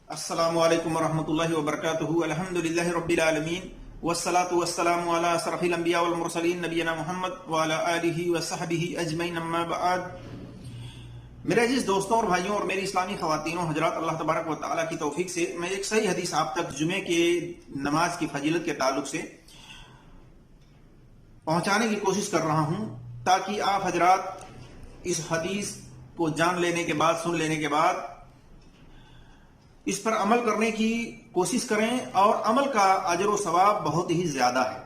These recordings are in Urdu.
السلام علیکم ورحمۃ اللہ وبرکاتہ۔ الحمدللہ رب العالمین والصلاة والسلام علی اشرف الانبیاء والمرسلین نبینا محمد وعلی آلہ وصحبہ اجمعین، اما بعد۔ میرے عزیز دوستوں اور بھائیوں اور میری اسلامی خواتین و حضرات، اللہ تبارک و تعالیٰ کی توفیق سے میں ایک صحیح حدیث آپ تک جمعے کے نماز کی فضیلت کے تعلق سے پہنچانے کی کوشش کر رہا ہوں، تاکہ آپ حضرات اس حدیث کو جان لینے کے بعد، سن لینے کے بعد اس پر عمل کرنے کی کوشش کریں، اور عمل کا اجر و ثواب بہت ہی زیادہ ہے۔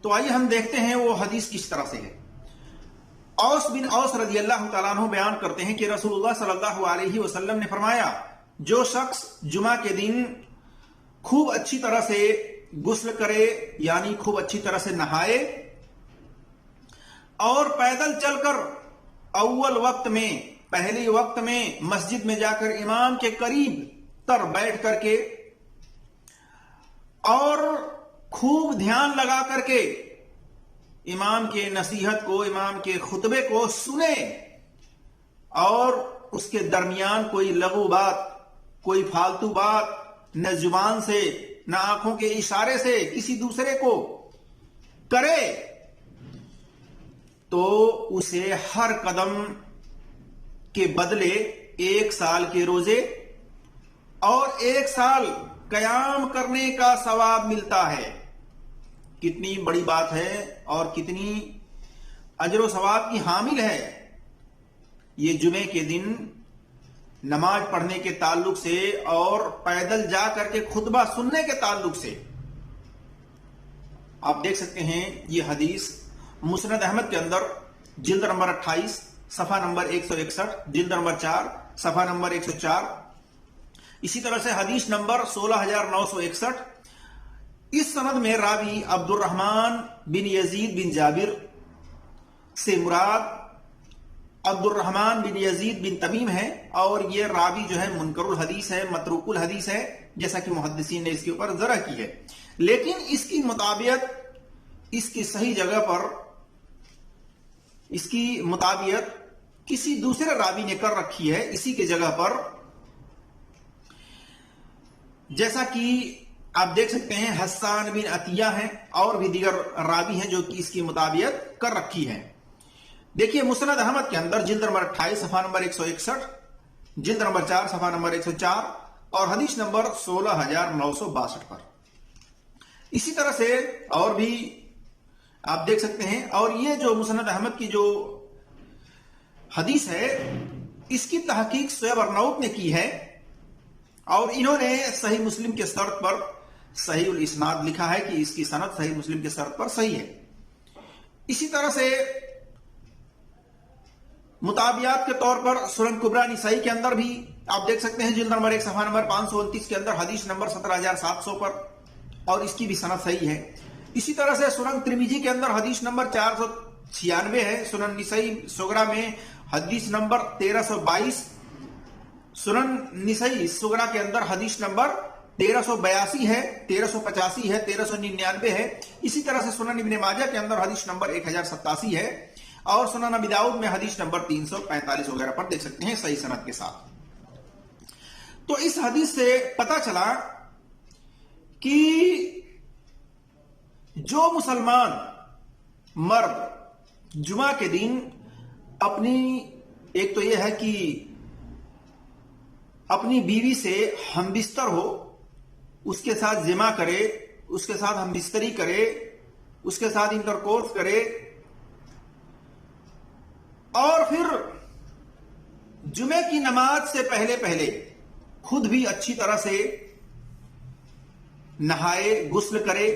تو آئیے ہم دیکھتے ہیں وہ حدیث کس طرح سے ہے۔ اوس بن اوس رضی اللہ تعالیٰ عنہ بیان کرتے ہیں کہ رسول اللہ صلی اللہ علیہ وسلم نے فرمایا، جو شخص جمعہ کے دن خوب اچھی طرح سے غسل کرے، یعنی خوب اچھی طرح سے نہائے، اور پیدل چل کر اول وقت میں، پہلے وقت میں مسجد میں جا کر امام کے قریب تر بیٹھ کر کے اور خوب دھیان لگا کر کے امام کے نصیحت کو، امام کے خطبے کو سنے، اور اس کے درمیان کوئی لغو بات، کوئی فالتو بات نہ زبان سے نہ آنکھوں کے اشارے سے کسی دوسرے کو کرے، تو اسے ہر قدم کے بدلے 1 سال کے روزے اور 1 سال قیام کرنے کا ثواب ملتا ہے۔ کتنی بڑی بات ہے اور کتنی اجر و ثواب کی حامل ہے یہ جمعے کے دن نماز پڑھنے کے تعلق سے اور پیدل جا کر کے خطبہ سننے کے تعلق سے۔ آپ دیکھ سکتے ہیں یہ حدیث مسند احمد کے اندر جلد نمبر 28 صفحہ نمبر 161، جلد نمبر 4 صفحہ نمبر 104، اسی طرح سے حدیث نمبر 16961۔ اس سند میں راوی عبد الرحمن بن یزید بن جابر سے مراد عبد الرحمن بن یزید بن تمیم ہے، اور یہ راوی جو ہے منکر الحدیث ہے، متروک الحدیث ہے، جیسا کہ محدثین نے اس کے اوپر ذرح کی ہے۔ لیکن اس کی مطابقت، اس کی صحیح جگہ پر اس کی مطابقت کسی دوسرے راوی نے کر رکھی ہے اسی کے جگہ پر، جیسا کہ آپ دیکھ سکتے ہیں حسان بن عطیہ ہیں اور بھی دیگر راوی ہیں جو کہ اس کی مطابقت کر رکھی ہے۔ دیکھیے مسند احمد کے اندر جلد نمبر 28 صفحہ نمبر 161، جلد نمبر 4 صفحہ نمبر 104 اور حدیث نمبر 16962 پر اسی طرح سے اور بھی آپ دیکھ سکتے ہیں۔ اور یہ جو مسند احمد کی جو حدیث ہے، اس کی تحقیق شعیب ارناؤت نے کی ہے، اور انہوں نے صحیح مسلم کے شرط پر صحیح الاسناد لکھا ہے کہ اس کی سند صحیح مسلم کے شرط پر صحیح ہے۔ اسی طرح سے مطابعات کے طور پر سنن کبری نسائی کے اندر بھی آپ دیکھ سکتے ہیں جلد نمبر 1 صفحہ نمبر 529 کے اندر حدیث نمبر 17700 پر، اور اس کی بھی سند صحیح ہے۔ اسی طرح سے سنن ترمذی کے اندر حدیث نمبر 496 ہے، سنن نسائی صغرا میں حدیث نمبر 1322، سنن نسائی صغرا کے اندر حدیث نمبر 1382 ہے، 1385 ہے، 1399 ہے۔ اسی طرح سے سنن ابن ماجہ کے اندر حدیث نمبر 1087 ہے، اور سنن ابی داؤد میں حدیث نمبر 345 وغیرہ پر دیکھ سکتے ہیں صحیح سند کے ساتھ۔ تو اس حدیث سے پتہ چلا کہ جو مسلمان مرد جمعہ کے دن اپنی، ایک تو یہ ہے کہ اپنی بیوی سے ہم بستر ہو، اس کے ساتھ جمع کرے، اس کے ساتھ ہم بستری کرے، اس کے ساتھ انٹرکورس کرے، اور پھر جمعے کی نماز سے پہلے خود بھی اچھی طرح سے نہائے، غسل کرے،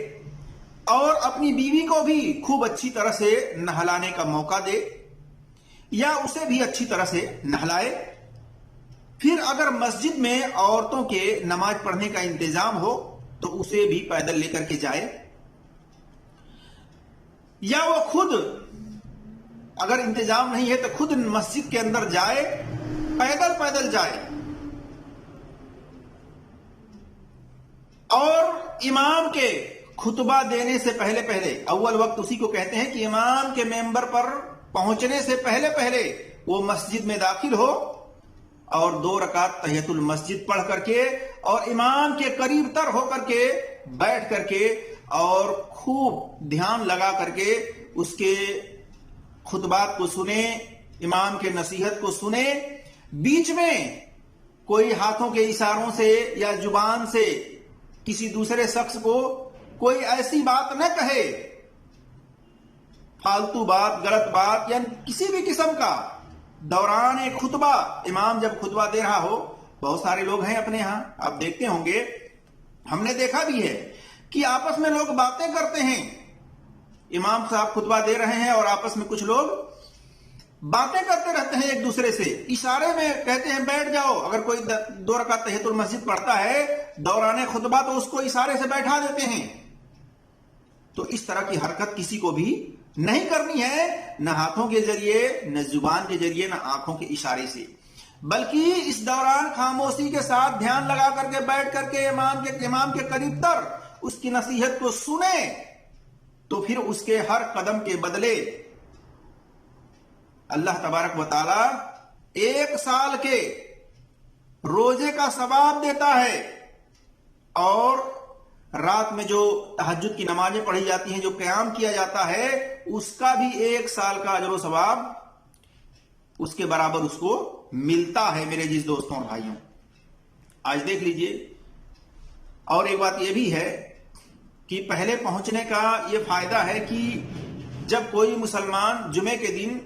اور اپنی بیوی کو بھی خوب اچھی طرح سے نہلانے کا موقع دے، یا اسے بھی اچھی طرح سے نہلائے۔ پھر اگر مسجد میں عورتوں کے نماز پڑھنے کا انتظام ہو تو اسے بھی پیدل لے کر کے جائے، یا وہ خود اگر انتظام نہیں ہے تو خود مسجد کے اندر جائے، پیدل جائے، اور امام کے خطبہ دینے سے پہلے اول وقت اسی کو کہتے ہیں کہ امام کے ممبر پر پہنچنے سے پہلے وہ مسجد میں داخل ہو اور 2 رکعت تحیۃ المسجد پڑھ کر کے اور امام کے قریب تر ہو کر کے بیٹھ کر کے اور خوب دھیان لگا کر کے اس کے خطبات کو سنیں، امام کے نصیحت کو سنیں، بیچ میں کوئی ہاتھوں کے اشاروں سے یا زبان سے کسی دوسرے شخص کو کوئی ایسی بات نہ کہے، فالتو بات، غلط بات یا کسی بھی قسم کا دوران ایک خطبہ، امام جب خطبہ دے رہا ہو، بہت سارے لوگ ہیں اپنے ہاں، آپ دیکھتے ہوں گے، ہم نے دیکھا بھی ہے کہ آپس میں لوگ باتیں کرتے ہیں، امام صاحب خطبہ دے رہے ہیں اور آپس میں کچھ لوگ باتیں کرتے رہتے ہیں ایک دوسرے سے، اشارے میں کہتے ہیں بیٹھ جاؤ، اگر کوئی 2 رکعت تحیۃ المسجد پڑھتا ہے دوران خطبہ تو اس کو اشارے سے بیٹھا دیتے ہیں۔ تو اس طرح کی حرکت کسی کو بھی نہیں کرنی ہے، نہ ہاتھوں کے ذریعے، نہ زبان کے ذریعے، نہ آنکھوں کے اشارے سے، بلکہ اس دوران خاموشی کے ساتھ دھیان لگا کر کے بیٹھ کر کے امام کے قریب تر اس کی نصیحت کو سنیں، تو پھر اس کے ہر قدم کے بدلے اللہ تبارک و تعالی 1 سال کے روزے کا ثواب دیتا ہے، اور رات میں جو تہجد کی نمازیں پڑھی جاتی ہیں، جو قیام کیا جاتا ہے، اس کا بھی 1 سال کا اجر و ثواب اس کے برابر اس کو ملتا ہے میرے جس دوستوں اور بھائیوں۔ آج دیکھ لیجئے، اور ایک بات یہ بھی ہے کہ پہلے پہنچنے کا یہ فائدہ ہے کہ جب کوئی مسلمان جمعے کے دن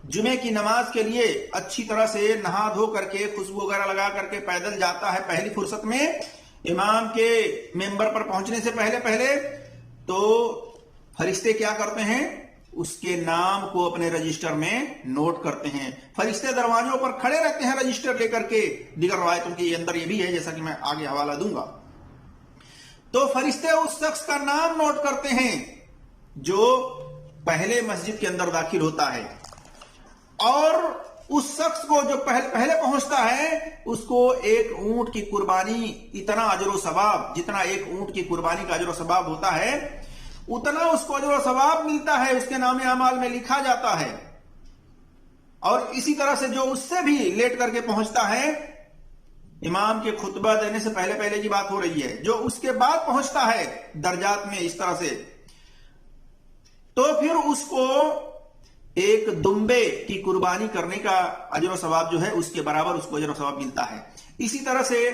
جمعے کی نماز کے لیے اچھی طرح سے نہا دھو کر کے خوشبو وغیرہ لگا کر کے پیدل جاتا ہے پہلی فرصت میں امام کے ممبر پر پہنچنے سے پہلے تو فرشتے کیا کرتے ہیں؟ اس کے نام کو اپنے رجسٹر میں نوٹ کرتے ہیں۔ فرشتے دروازوں پر کھڑے رہتے ہیں رجسٹر لے کر کے، دیگر روایتوں کے اندر یہ بھی ہے، جیسا کہ میں آگے حوالہ دوں گا۔ تو فرشتے اس شخص کا نام نوٹ کرتے ہیں جو پہلے مسجد کے اندر داخل ہوتا ہے، اور اس شخص کو جو پہلے پہنچتا ہے اس کو 1 اونٹ کی قربانی، اتنا اجر و ثواب، جتنا 1 اونٹ کی قربانی کا اجر و ثواب ہوتا ہے اتنا اس کو اجر و ثواب ملتا ہے، اس کے نام اعمال میں لکھا جاتا ہے۔ اور اسی طرح سے جو اس سے بھی لیٹ کر کے پہنچتا ہے، امام کے خطبہ دینے سے پہلے کی بات ہو رہی ہے، جو اس کے بعد پہنچتا ہے درجات میں اس طرح سے، تو پھر اس کو 1 دمبے کی قربانی کرنے کا اجر و ثواب جو ہے اس کے برابر اس کو اجر و ثواب ملتا ہے۔ اسی طرح سے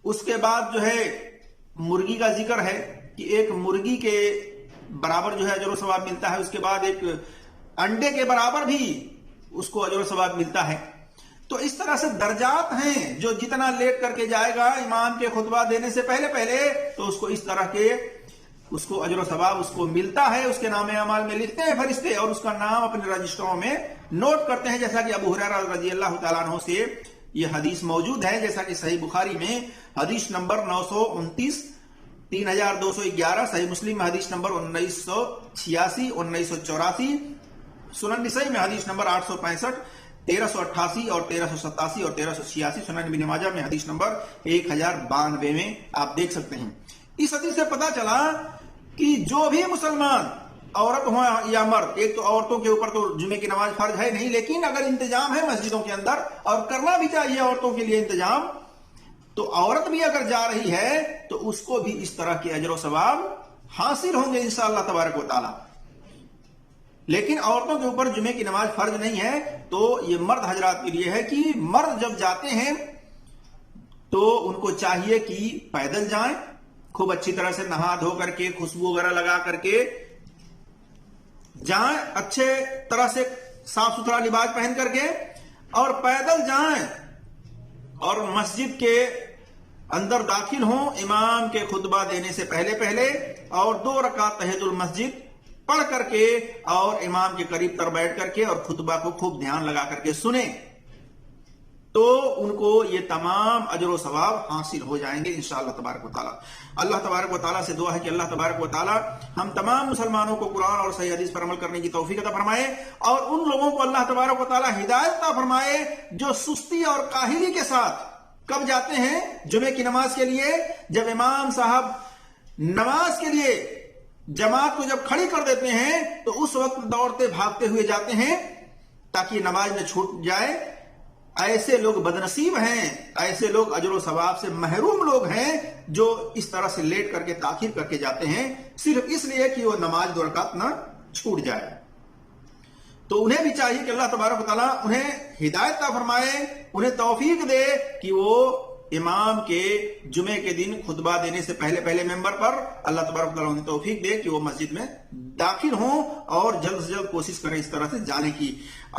اس کے بعد جو ہے مرغی کا ذکر ہے کہ 1 مرغی کے برابر جو ہے اجر و ثواب ملتا ہے، اس کے بعد 1 انڈے کے برابر بھی اس کو اجر و ثواب ملتا ہے۔ تو اس طرح سے درجات ہیں، جو جتنا لیٹ کر کے جائے گا امام کے خطبہ دینے سے پہلے تو اس کو اس طرح کے اس کو اجر و ثواب اس کو ملتا ہے، اس کے نام اعمال میں لکھتے ہیں فرشتے اور اس کا نام اپنے رجسٹروں میں نوٹ کرتے ہیں، جیسا کہ ابو ہریرہ رضی اللہ تعالیٰ عنہ سے یہ حدیث موجود ہے، جیسا کہ صحیح بخاری میں حدیث نمبر 929، 3211، صحیح مسلم میں حدیث نمبر 1986، 1984، سنن نسائی میں حدیث نمبر 865، 1388 اور 1387 اور 1386، سنن ابن ماجہ میں حدیث نمبر 1092 میں آپ دیکھ سکتے ہیں۔ اس حدیث سے پتا چلا کہ جو بھی مسلمان، عورت ہو یا مرد، ایک تو عورتوں کے اوپر تو جمعے کی نماز فرض ہے نہیں، لیکن اگر انتظام ہے مسجدوں کے اندر، اور کرنا بھی چاہیے عورتوں کے لیے انتظام، تو عورت بھی اگر جا رہی ہے تو اس کو بھی اس طرح کے اجر و ثواب حاصل ہوں گے انشاءاللہ تبارک و تعالی۔ لیکن عورتوں کے اوپر جمعے کی نماز فرض نہیں ہے، تو یہ مرد حضرات کے لیے ہے کہ مرد جب جاتے ہیں تو ان کو چاہیے کہ پیدل جائیں، خوب اچھی طرح سے نہا دھو کر کے خوشبو وغیرہ لگا کر کے جائیں، اچھے طرح سے صاف ستھرا لباس پہن کر کے، اور پیدل جائیں اور مسجد کے اندر داخل ہوں امام کے خطبہ دینے سے پہلے اور 2 رکعت تحیۃ المسجد پڑھ کر کے اور امام کے قریب تر بیٹھ کر کے اور خطبہ کو خوب دھیان لگا کر کے سنیں، تو ان کو یہ تمام اجر و ثواب حاصل ہو جائیں گے انشاءاللہ تبارک و تعالی۔ اللہ تبارک و تعالی سے دعا ہے کہ اللہ تبارک و تعالی ہم تمام مسلمانوں کو قرآن اور صحیح حدیث پر عمل کرنے کی توفیق عطا فرمائے، اور ان لوگوں کو اللہ تبارک و تعالی ہدایت عطا فرمائے جو سستی اور کاہلی کے ساتھ کب جاتے ہیں جمعے کی نماز کے لیے، جب امام صاحب نماز کے لیے جماعت کو جب کھڑی کر دیتے ہیں تو اس وقت دوڑتے بھاگتے ہوئے جاتے ہیں تاکہ نماز میں چھوٹ جائے، ایسے لوگ بدنصیب ہیں، ایسے لوگ اجر و ثواب سے محروم لوگ ہیں جو اس طرح سے لیٹ کر کے تاخیر کر کے جاتے ہیں صرف اس لیے کہ وہ نماز 2 رکعت نہ چھوٹ جائے۔ تو انہیں بھی چاہیے کہ اللہ تبارک و تعالیٰ انہیں ہدایت عطا فرمائے، انہیں توفیق دے کہ وہ امام کے جمعے کے دن خطبہ دینے سے پہلے ممبر پر اللہ تبارک و تعالیٰ انہیں توفیق دے کہ وہ مسجد میں داخل ہوں اور جلد سے جلد کوشش کریں اس طرح سے جانے کی۔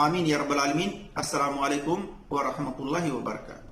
آمین یا رب العالمین۔ السلام علیکم ورحمۃ اللہ وبرکاتہ۔